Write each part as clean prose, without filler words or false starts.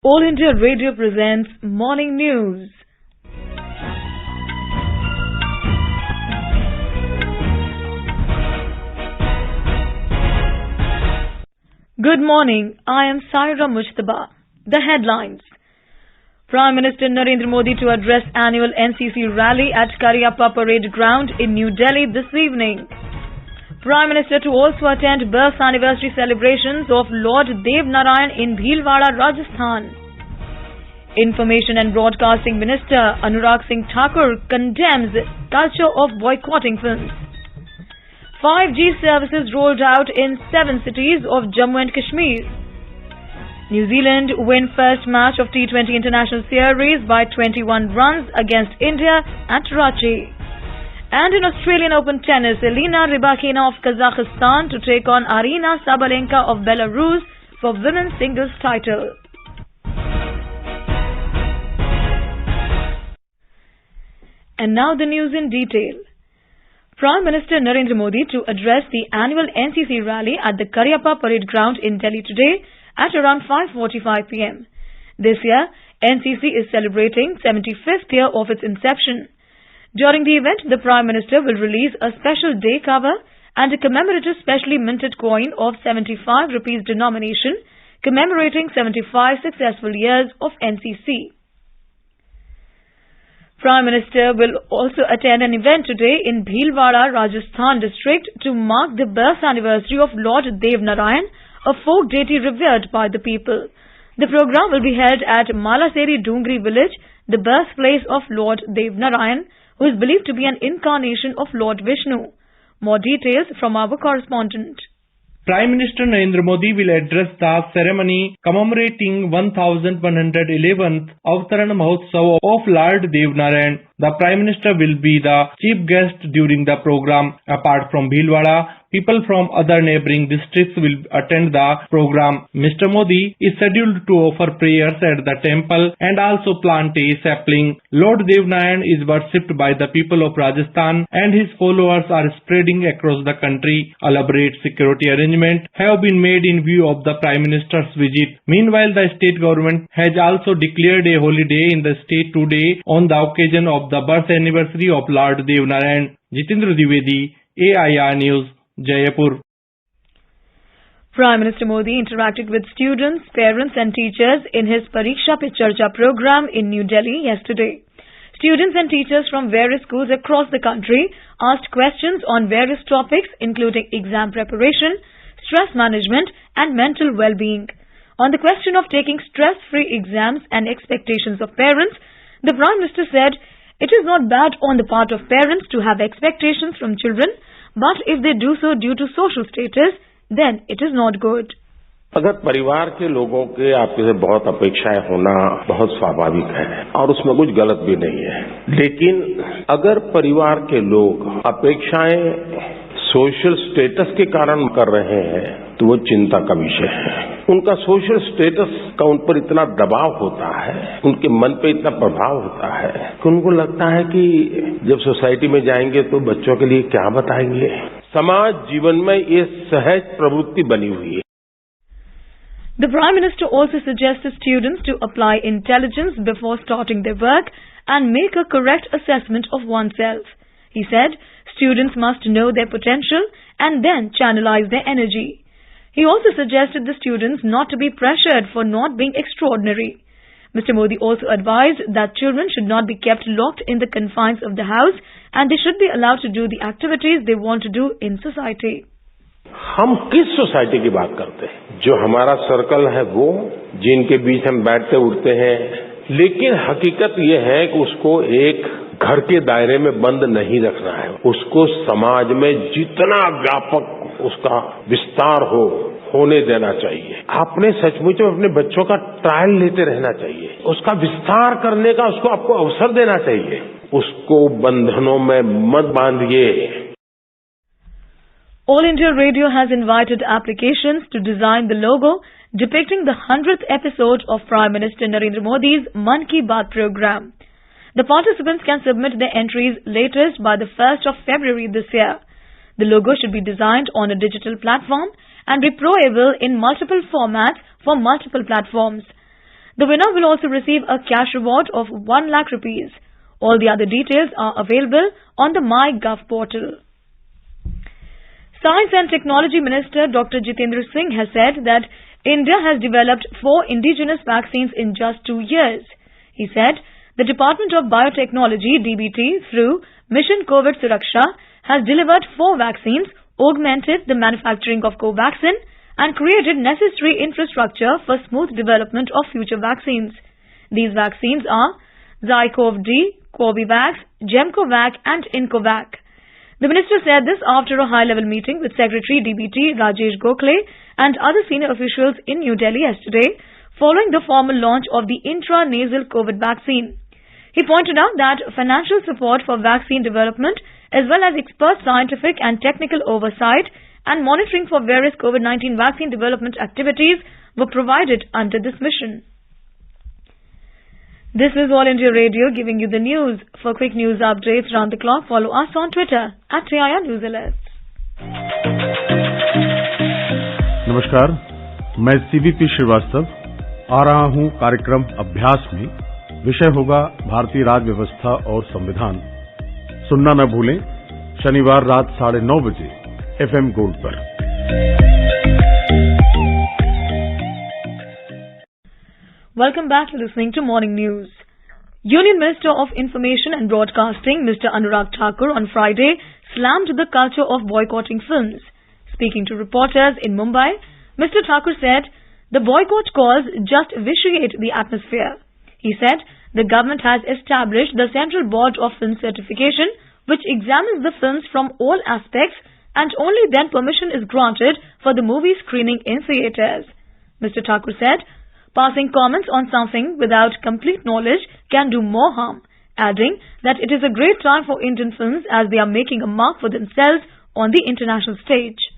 All India Radio presents Morning News. Good morning, I am Saira Mujtaba. The headlines. Prime Minister Narendra Modi to address annual NCC rally at Cariappa Parade Ground in New Delhi this evening. Prime Minister to also attend birth anniversary celebrations of Lord Devnarayan in Bhilwara Rajasthan. Information and Broadcasting Minister Anurag Singh Thakur condemns culture of boycotting films. 5G services rolled out in 7 cities of Jammu and Kashmir. New Zealand win first match of T20 International Series by 21 runs against India at Ranchi. And in Australian Open Tennis, Elena Rybakina of Kazakhstan to take on Aryna Sabalenka of Belarus for women's singles title. And now the news in detail. Prime Minister Narendra Modi to address the annual NCC rally at the Cariappa Parade Ground in Delhi today at around 5:45 p.m. This year, NCC is celebrating 75th year of its inception. During the event, the Prime Minister will release a special day cover and a commemorative specially minted coin of 75 rupees denomination commemorating 75 successful years of NCC. Prime Minister will also attend an event today in Bhilwara Rajasthan district to mark the birth anniversary of Lord Devnarayan, a folk deity revered by the people. The program will be held at Malaseri Dungri village, the birthplace of Lord Devnarayan, who is believed to be an incarnation of Lord Vishnu. More details from our correspondent. Prime Minister Narendra Modi will address the ceremony commemorating 1111th Avtaran Mahotsav of Lord Devnarayan. The Prime Minister will be the chief guest during the program. Apart from Bhilwara, people from other neighboring districts will attend the program. Mr. Modi is scheduled to offer prayers at the temple and also plant a sapling. Lord Devnarayan is worshipped by the people of Rajasthan and his followers are spreading across the country. Elaborate security arrangements have been made in view of the Prime Minister's visit. Meanwhile, the state government has also declared a holiday in the state today on the occasion of the birth anniversary of Lord Devnarayan. Jitendra Dwivedi, AIR News, Jaipur. Prime Minister Modi interacted with students, parents and teachers in his Pariksha Pe Charcha program in New Delhi yesterday. Students and teachers from various schools across the country asked questions on various topics including exam preparation, stress management and mental well-being. On the question of taking stress-free exams and expectations of parents, the Prime Minister said, "It is not bad on the part of parents to have expectations from children, but if they do so due to social status, then it is not good." अगर परिवार के लोगों के आपसे बहुत अपेक्षाएं होना बहुत स्वाभाविक है और उसमें कुछ गलत भी नहीं है, लेकिन अगर परिवार के लोग अपेक्षाएं सोशल स्टेटस के कारण कर रहे हैं तो वो चिंता का विषय है। उनका सोशल स्टेटस का उन पर इतना दबाव होता है, उनके मन पे इतना प्रभाव होता है कि उनको लगता है कि जब सोसाइटी में जाएंगे तो बच्चों के लिए क्या बताएंगे। समाज जीवन में ये सहज प्रवृत्ति बनी हुई है। The Prime Minister also suggested students to apply intelligence before starting their work and make a correct assessment of oneself. He said students must know their potential and then channelize their energy. He also suggested the students not to be pressured for not being extraordinary. Mr. Modi also advised that children should not be kept locked in the confines of the house and they should be allowed to do the activities they want to do in society. हम किस society की बात करते हैं? जो हमारा circle है वो, जिनके बीच हम बैठते उठते हैं, लेकिन हकीकत ये है कि उसको एक घर के दायरे में बंद नहीं रखना है। उसको समाज में जितना व्यापक उसका विस्तार होने देना चाहिए। आपने सचमुच में अपने बच्चों का ट्रायल लेते रहना चाहिए। उसका विस्तार करने का उसको आपको अवसर देना चाहिए। उसको बंधनों में मत बांधिए। All India Radio has invited applications to design the logo depicting the 100th episode of Prime Minister Narendra Modi's Mann Ki Baat program. The participants can submit their entries latest by the 1st of February this year. The logo should be designed on a digital platform and replayable in multiple formats for multiple platforms. The winner will also receive a cash reward of 1 lakh rupees. All the other details are available on the MyGov portal. Science and Technology Minister Dr. Jitendra Singh has said that India has developed 4 indigenous vaccines in just 2 years. He said the Department of Biotechnology DBT through Mission COVID Suraksha has delivered 4 vaccines, augmented the manufacturing of Covaxin and created necessary infrastructure for smooth development of future vaccines. These vaccines are Zycov-D, Covivax, Gemcovac and Incovac. The minister said this after a high-level meeting with Secretary DBT Rajesh Gokhale and other senior officials in New Delhi yesterday, following the formal launch of the intranasal COVID vaccine. He pointed out that financial support for vaccine development as well as expert scientific and technical oversight and monitoring for various COVID-19 vaccine development activities were provided under this mission. This is All India Radio giving you the news. For quick news updates round the clock, follow us on Twitter @TIR News Alerts. नमस्कार, मैं CVP Srivastava आ रहा हूं कार्यक्रम अभ्यास में। विषय होगा भारतीय राज्य व्यवस्था और संविधान। सुनना न भूलें, शनिवार रात 9:30 बजे FM गोल्ड पर। Welcome back to listening to Morning News. Union Minister of Information and Broadcasting Mr. Anurag Thakur on Friday slammed the culture of boycotting films. Speaking to reporters in Mumbai, Mr. Thakur said the boycott calls just vitiate the atmosphere. He said the government has established the Central Board of Film Certification, which examines the films from all aspects, and only then permission is granted for the movie screening in theatres. Mr. Thakur said passing comments on something without complete knowledge can do more harm, adding that it is a great time for Indian films as they are making a mark for themselves on the international stage.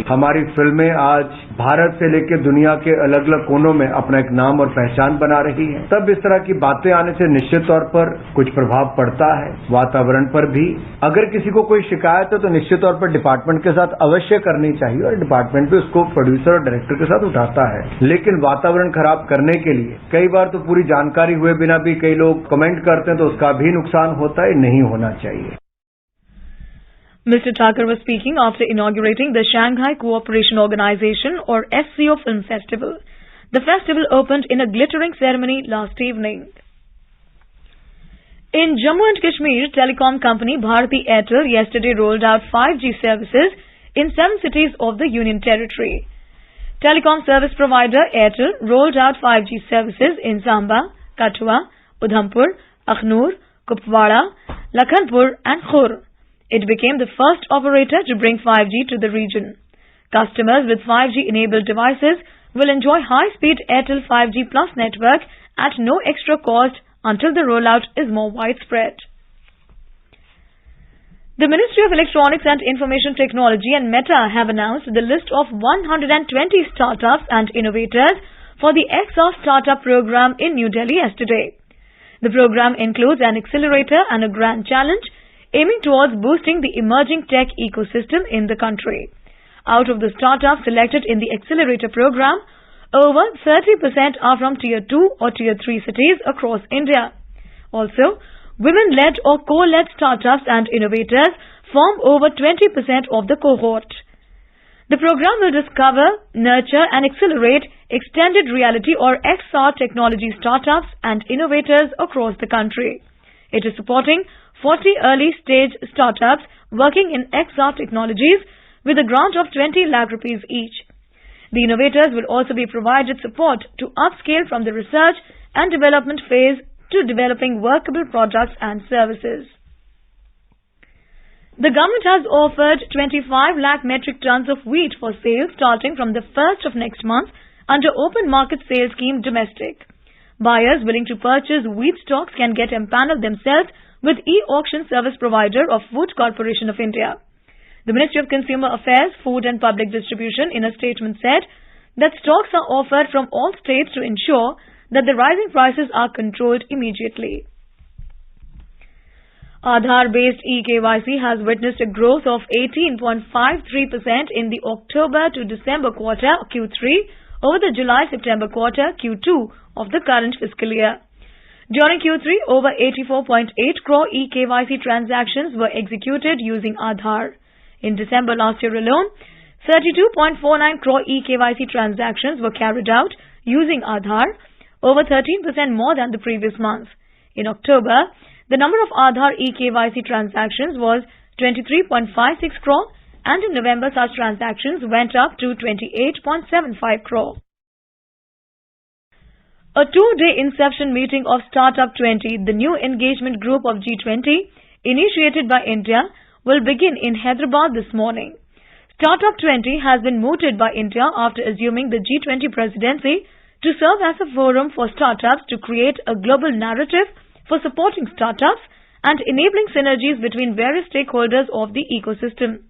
हमारी फिल्में आज भारत से लेकर दुनिया के अलग अलग कोनों में अपना एक नाम और पहचान बना रही हैं। तब इस तरह की बातें आने से निश्चित तौर पर कुछ प्रभाव पड़ता है वातावरण पर भी। अगर किसी को कोई शिकायत है तो निश्चित तौर पर डिपार्टमेंट के साथ अवश्य करनी चाहिए और डिपार्टमेंट भी उसको प्रोड्यूसर और डायरेक्टर के साथ उठाता है। लेकिन वातावरण खराब करने के लिए कई बार तो पूरी जानकारी हुए बिना भी कई लोग कमेंट करते हैं, तो उसका भी नुकसान होता है, नहीं होना चाहिए। Mr. Thakur was speaking after inaugurating the Shanghai Cooperation Organization or SCO Film Festival. The festival opened in a glittering ceremony last evening. In Jammu and Kashmir, telecom company Bharti Airtel yesterday rolled out 5G services in 7 cities of the Union Territory. Telecom service provider Airtel rolled out 5G services in Samba, Kathua, Udhampur, Akhnur, Kupwara, Lakhanpur and Khur. It became the first operator to bring 5G to the region. Customers with 5G enabled devices will enjoy high-speed Airtel 5G Plus network at no extra cost until the rollout is more widespread. The Ministry of Electronics and Information Technology and Meta have announced the list of 120 startups and innovators for the XR Startup Program in New Delhi yesterday. The program includes an accelerator and a grand challenge aiming towards boosting the emerging tech ecosystem in the country. Out of the startups selected in the accelerator program, over 30% are from Tier 2 or Tier 3 cities across India. Also, women-led or co-led startups and innovators form over 20% of the cohort. The program will discover, nurture and accelerate extended reality or XR technology startups and innovators across the country. It is supporting 40 early-stage startups working in XR technologies with a grant of 20 lakh rupees each. The innovators will also be provided support to upscale from the research and development phase to developing workable products and services. The government has offered 25 lakh metric tons of wheat for sale starting from the 1st of next month under Open Market Sale Scheme Domestic. Buyers willing to purchase wheat stocks can get empaneled themselves with e-auction service provider of Food Corporation of India. The Ministry of Consumer Affairs, Food and Public Distribution in a statement said that stocks are offered from all states to ensure that the rising prices are controlled immediately. Aadhaar-based eKYC has witnessed a growth of 18.53% in the October to December quarter Q3 over the July-September quarter Q2 of the current fiscal year. During Q3, over 84.8 crore eKYC transactions were executed using Aadhaar. In December last year alone, 32.49 crore eKYC transactions were carried out using Aadhaar, over 13% more than the previous month. In October, the number of Aadhaar eKYC transactions was 23.56 crore, and in November such transactions went up to 28.75 crore. A two-day inception meeting of Startup 20, the new engagement group of G20, initiated by India, will begin in Hyderabad this morning. Startup 20 has been mooted by India after assuming the G20 presidency to serve as a forum for startups to create a global narrative for supporting startups and enabling synergies between various stakeholders of the ecosystem.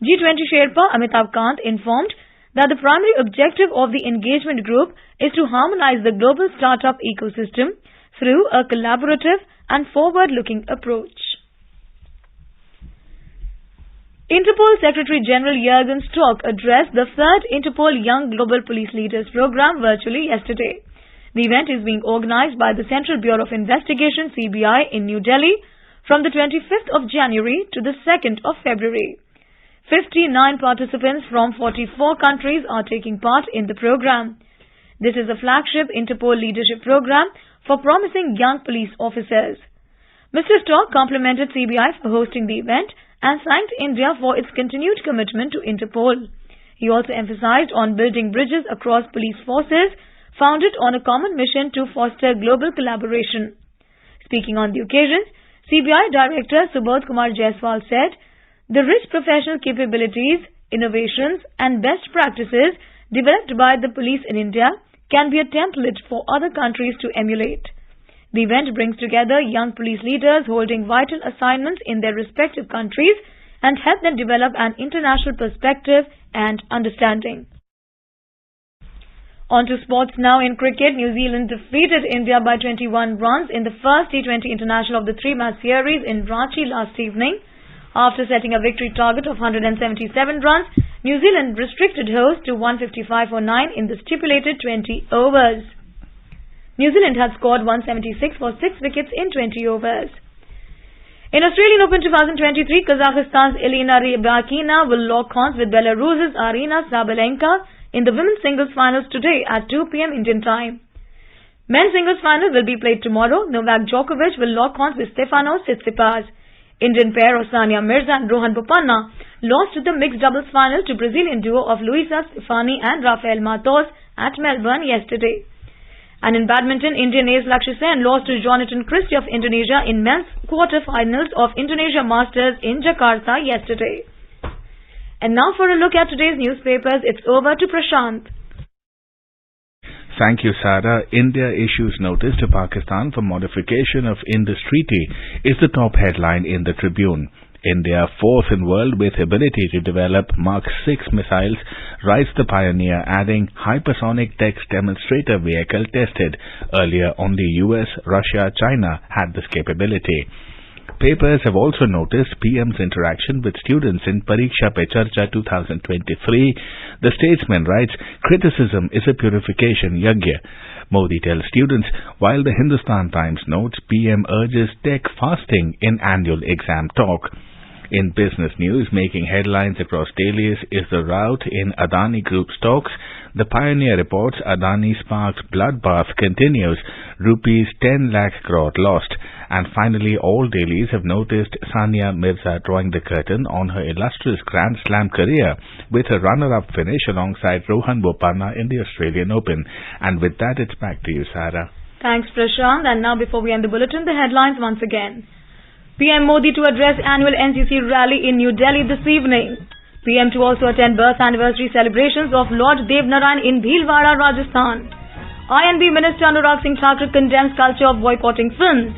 G20 Sherpa Amitabh Kant informed that the primary objective of the engagement group is to harmonize the global startup ecosystem through a collaborative and forward-looking approach. Interpol Secretary General Jürgen Stock addressed the third Interpol Young Global Police Leaders program virtually yesterday. The event is being organized by the Central Bureau of Investigation (CBI) in New Delhi from the 25th of January to the 2nd of February. 59 participants from 44 countries are taking part in the program. This is a flagship Interpol leadership program for promising young police officers. Mr. Stock complimented CBI for hosting the event and thanked India for its continued commitment to Interpol. He also emphasized on building bridges across police forces founded on a common mission to foster global collaboration. Speaking on the occasion, CBI Director Subodh Kumar Jaiswal said, "The rich professional capabilities, innovations and best practices developed by the police in India can be a template for other countries to emulate." The event brings together young police leaders holding vital assignments in their respective countries and help them develop an international perspective and understanding. On to sports now. In cricket, New Zealand defeated India by 21 runs in the first T20 International of the three-match series in Ranchi last evening. After setting a victory target of 177 runs, New Zealand restricted hosts to 155 for 9 in the stipulated 20 overs. New Zealand had scored 176 for 6 wickets in 20 overs. In Australian Open 2023, Kazakhstan's Elena Rybakina will lock horns with Belarus's Aryna Sabalenka in the women's singles finals today at 2 p.m. Indian time. Men's singles final will be played tomorrow. Novak Djokovic will lock horns with Stefanos Tsitsipas. Indian pair of Sania Mirza and Rohan Bopanna lost the mixed doubles final to Brazilian duo of Luisa Stefani and Rafael Matos at Melbourne yesterday. And in badminton, Indian ace Lakshya Sen lost to Jonathan Christie of Indonesia in men's quarter-finals of Indonesia Masters in Jakarta yesterday. And now for a look at today's newspapers, it's over to Prashant. Thank you, Sarah. India issues notice to Pakistan for modification of Indus Treaty is the top headline in the Tribune. India, fourth in world with ability to develop Mark 6 missiles, writes the Pioneer, adding hypersonic text demonstrator vehicle tested. Earlier only US, Russia, China had this capability. Papers have also noticed PM's interaction with students in Pariksha Pe Charcha 2023. The Statesman writes, criticism is a purification yagya. Modi tells students, while the Hindustan Times notes PM urges tech fasting in annual exam talk. In business news, making headlines across dailies is the rout in Adani Group stocks. The Pioneer reports Adani Spark's bloodbath continues, rupees 10 lakh crore lost. And finally, all dailies have noticed Sania Mirza drawing the curtain on her illustrious Grand Slam career with a runner-up finish alongside Rohan Bopanna in the Australian Open. And with that, it's back to you, Sarah. Thanks, Prashant. And now before we end the bulletin, the headlines once again. PM Modi to address annual NCC rally in New Delhi this evening. PM to also attend birth anniversary celebrations of Lord Devnarayan in Bhilwara, Rajasthan. INB Minister Anurag Singh Thakur condemns culture of boycotting films.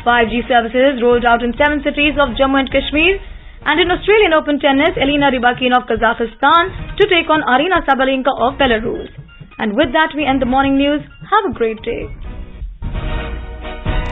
5G services rolled out in 7 cities of Jammu and Kashmir. And in Australian Open tennis, Elena Rybakina of Kazakhstan to take on Aryna Sabalenka of Belarus. And with that, we end the morning news. Have a great day.